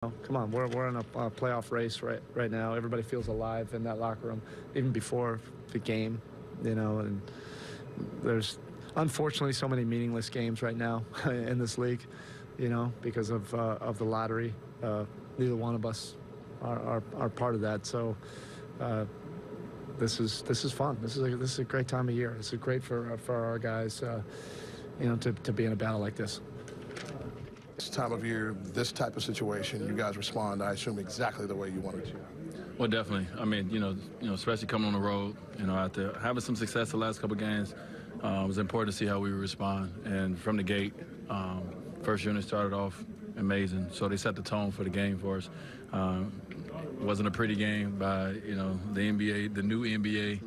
Come on, we're in a playoff race right now. Everybody feels alive in that locker room, even before the game, and there's unfortunately so many meaningless games right now in this league, because of the lottery. Neither one of us are part of that. So this is fun. This is a great time of year. This is great for our guys, to be in a battle like this. This time of year, this type of situation, you guys respond, I assume, exactly the way you wanted to. Well, definitely. I mean, especially coming on the road, after having some success the last couple of games, it was important to see how we would respond. And from the gate, first unit started off amazing. So they set the tone for the game for us. It wasn't a pretty game by, the NBA, the new NBA,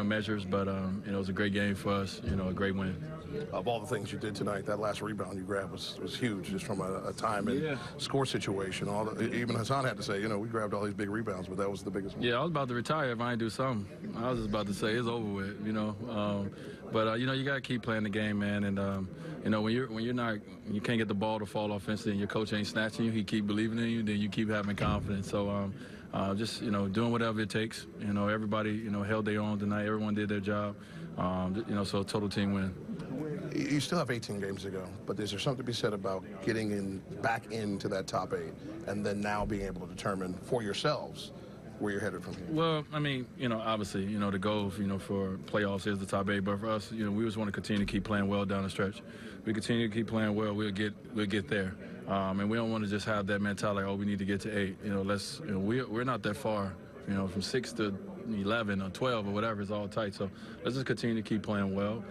measures, but, it was a great game for us, a great win. Of all the things you did tonight, that last rebound you grabbed was huge, just from a time and score situation. Even Hassan had to say, we grabbed all these big rebounds, but that was the biggest one. Yeah, I was about to retire if I didn't do something. I was just about to say it's over with, But you got to keep playing the game, man. And when you can't get the ball to fall offensively, and your coach ain't snatching you, he keep believing in you, then you keep having confidence. So just doing whatever it takes. Everybody held their own tonight. Everyone did their job. So total team win. You still have 18 games to go, but is there something to be said about getting back into that top 8 and then now being able to determine for yourselves where you're headed from here? Well, I mean, obviously, the goal, for playoffs is the top 8, but for us, we just want to continue to keep playing well down the stretch. We continue to keep playing well, we'll get there. And we don't want to just have that mentality, we need to get to 8. We're not that far, from 6 to 11 or 12 or whatever, is all tight. So let's just continue to keep playing well,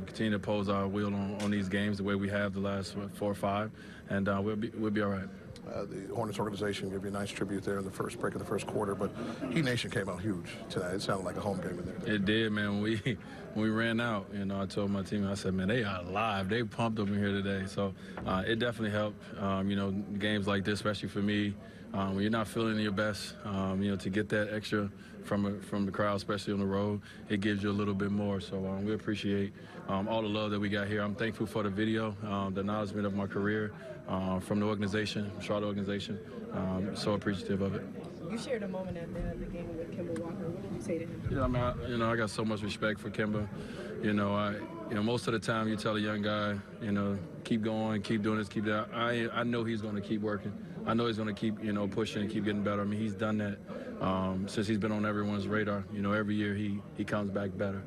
continue to pose our will on these games the way we have the last 4 or 5, and we'll be all right. The Hornets organization gave you a nice tribute there in the first break of the first quarter, but Heat Nation came out huge tonight. It sounded like a home game in there. It did, man. When we ran out, I told my team, I said, man, they are alive. They pumped up in here today. So it definitely helped, games like this, especially for me, when you're not feeling your best, to get that extra from the crowd, especially on the road, it gives you a little bit more. So we appreciate all the love that we got here. I'm thankful for the video, the acknowledgement of my career from the organization, Charlotte organization. So appreciative of it. You shared a moment at the game with Kemba Walker. What did you say to him? I got so much respect for Kemba. Most of the time you tell a young guy, keep going, keep doing this, keep that. I know he's going to keep working. I know he's going to keep, pushing and keep getting better. I mean, he's done that since he's been on everyone's radar. Every year he comes back better.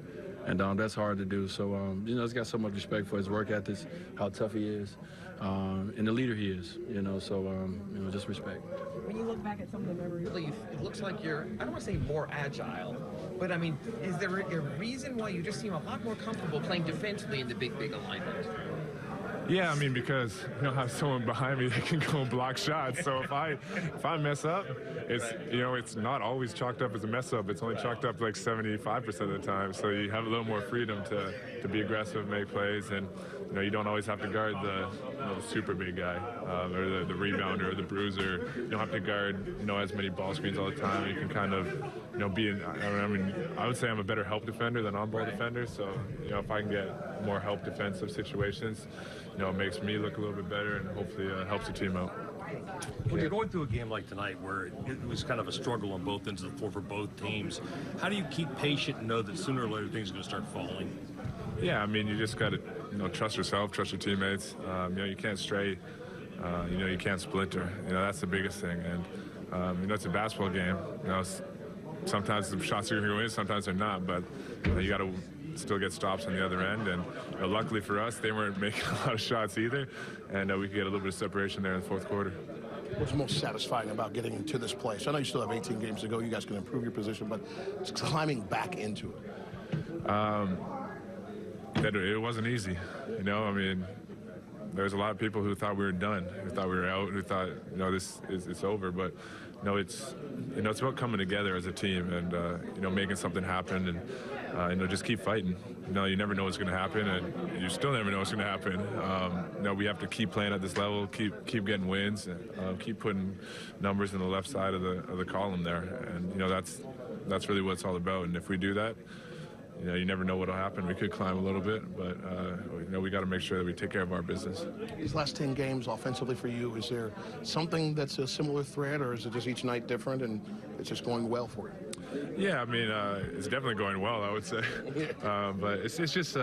And that's hard to do. So, he's got so much respect for his work ethics, how tough he is, and the leader he is, So, just respect. When you look back at some of the memories, It looks like you're, I don't want to say more agile, but I mean, is there a reason why you just seem a lot more comfortable playing defensively in the big alignment? Yeah, I mean, because I have someone behind me that can go and block shots. So if I mess up, it's not always chalked up as a mess up. It's only chalked up like 75% of the time. So you have a little more freedom to be aggressive, make plays, and you don't always have to guard the super big guy or the rebounder or the bruiser. You don't have to guard as many ball screens all the time. You can kind of be in. I would say I'm a better help defender than on-ball defender. So if I can get more help defensive situations, it makes me look a little bit better and hopefully helps the team out. When you're going through a game like tonight where it was kind of a struggle on both ends of the floor for both teams, how do you keep patient and know that sooner or later things are going to start falling? Yeah, I mean, you just got to trust yourself, trust your teammates. You can't stray. You can't splinter. That's the biggest thing. And it's a basketball game. Sometimes the shots are going to go in, sometimes they're not. But you got to still get stops on the other end. And luckily for us, they weren't making a lot of shots either. And we could get a little bit of separation there in the fourth quarter. What's most satisfying about getting to this place? I know you still have 18 games to go. You guys can improve your position, but it's climbing back into it. That it wasn't easy. There's a lot of people who thought we were done, who thought we were out, who thought, it's over. But, it's about coming together as a team and, making something happen and, just keep fighting. You never know what's going to happen, and you still never know what's going to happen. We have to keep playing at this level, keep getting wins, and keep putting numbers in the left side of the column there. And, that's really what it's all about. And if we do that, you never know what'll happen. We could climb a little bit, but we got to make sure that we take care of our business. These last 10 games offensively for you, is there something that's a similar thread, or is it just each night different and it's just going well for you? Yeah, I mean, it's definitely going well, I would say. But it's just,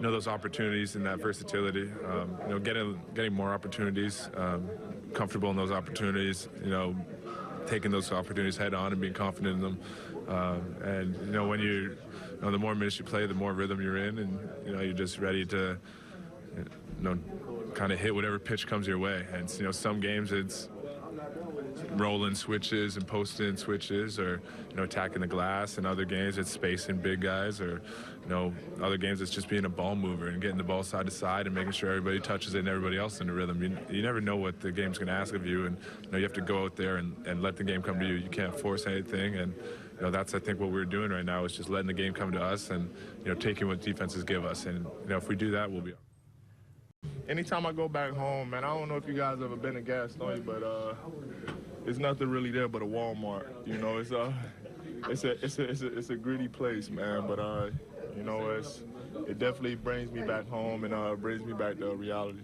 those opportunities and that versatility, getting more opportunities, comfortable in those opportunities, taking those opportunities head on and being confident in them. And, when the more minutes you play, the more rhythm you're in, and, you're just ready to, kind of hit whatever pitch comes your way. And, some games it's rolling switches and post-in switches, or attacking the glass, and other games it's spacing big guys, or other games it's just being a ball mover and getting the ball side to side and making sure everybody touches it and everybody else in the rhythm. You never know what the game's going to ask of you, and you have to go out there and let the game come to you. You can't force anything, and that's, I think, what we're doing right now, is just letting the game come to us and taking what defenses give us. And if we do that, we'll be. Anytime I go back home, man, I don't know if you guys ever been to Gastonia, but there's nothing really there but a Walmart. It's a gritty place, man. But it definitely brings me back home and brings me back to reality.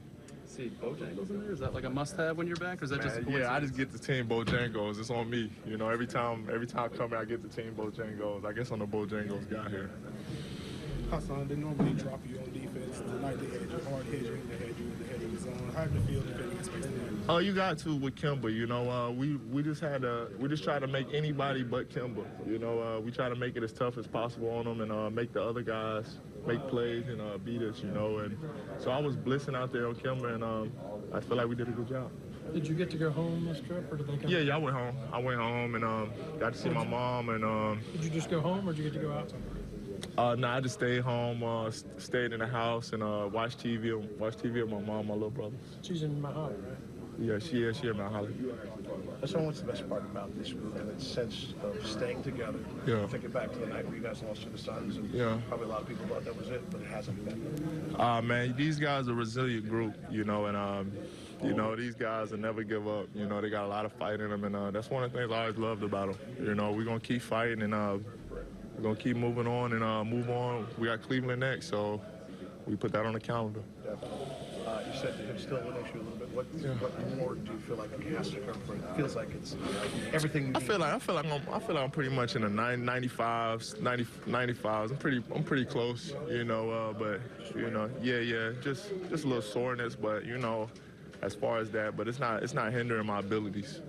See Bojangles in there? Is that like a must-have when you're back, or is that just a coincidence? Yeah, I just get the team Bojangles. It's on me. Every time I come here, I get the team Bojangles. I guess I'm the Bojangles guy here. Hassan, they normally drop you on defense. Tonight they had you hard hedging, they had you in the head of the zone. How did it feel defending against Space? Oh, you got to with Kimba. We just try to make anybody but Kimba. We try to make it as tough as possible on them and make the other guys make plays and beat us. And so I was blitzing out there on Kimba, and I feel like we did a good job. Did you get to go home this trip, or did they come? Yeah, I went home. I went home and got to see my mom. And did you just go home, or did you get to go out somewhere? No, I just stayed home, stayed in the house, and watched TV with my mom, my little brother. She's in Mount Holly, right? Yeah, she is. She in Mount Holly. So what's the best part about this group and its sense of staying together? Yeah. Thinking back to the night where you guys lost to the Suns, and probably a lot of people thought that was it, but it hasn't been. Man, these guys are a resilient group, and these guys will never give up. They got a lot of fight in them, and that's one of the things I always loved about them. We're gonna keep fighting, and we're going to keep moving on and move on. We got Cleveland next, so we put that on the calendar. You said it's still an issue a little bit. What more do you feel like has to come from it? It feels like it's everything. I feel like I'm pretty much in the 95s. I'm pretty close, but just a little soreness, but as far as that, but it's not hindering my abilities.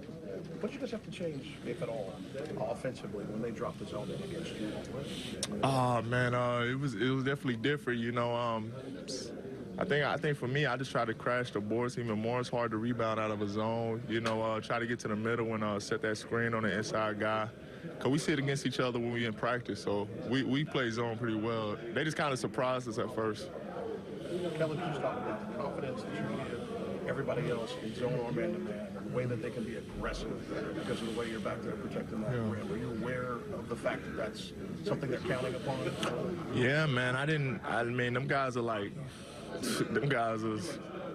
What you guys have to change, if at all, offensively when they drop the zone in against you? Man, it was definitely different. I think for me, I just try to crash the boards even more. It's hard to rebound out of a zone. Try to get to the middle and set that screen on the inside guy. Cause we sit against each other when we in practice, so we play zone pretty well. They just kind of surprised us at first. Kelly, just talk about the confidence that you give everybody else in zone or man-to-man, and the way that they can be aggressive because of the way you're back there protecting that rim. Are you aware of the fact that that's something they're counting upon? Yeah, man. Them guys are like,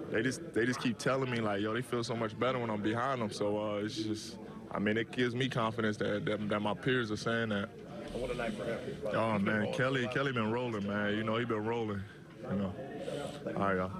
they just keep telling me like, yo, they feel so much better when I'm behind them. So it's just, it gives me confidence that my peers are saying that. What a night for him. Oh man, Kelly been rolling, man. He been rolling. All right, y'all.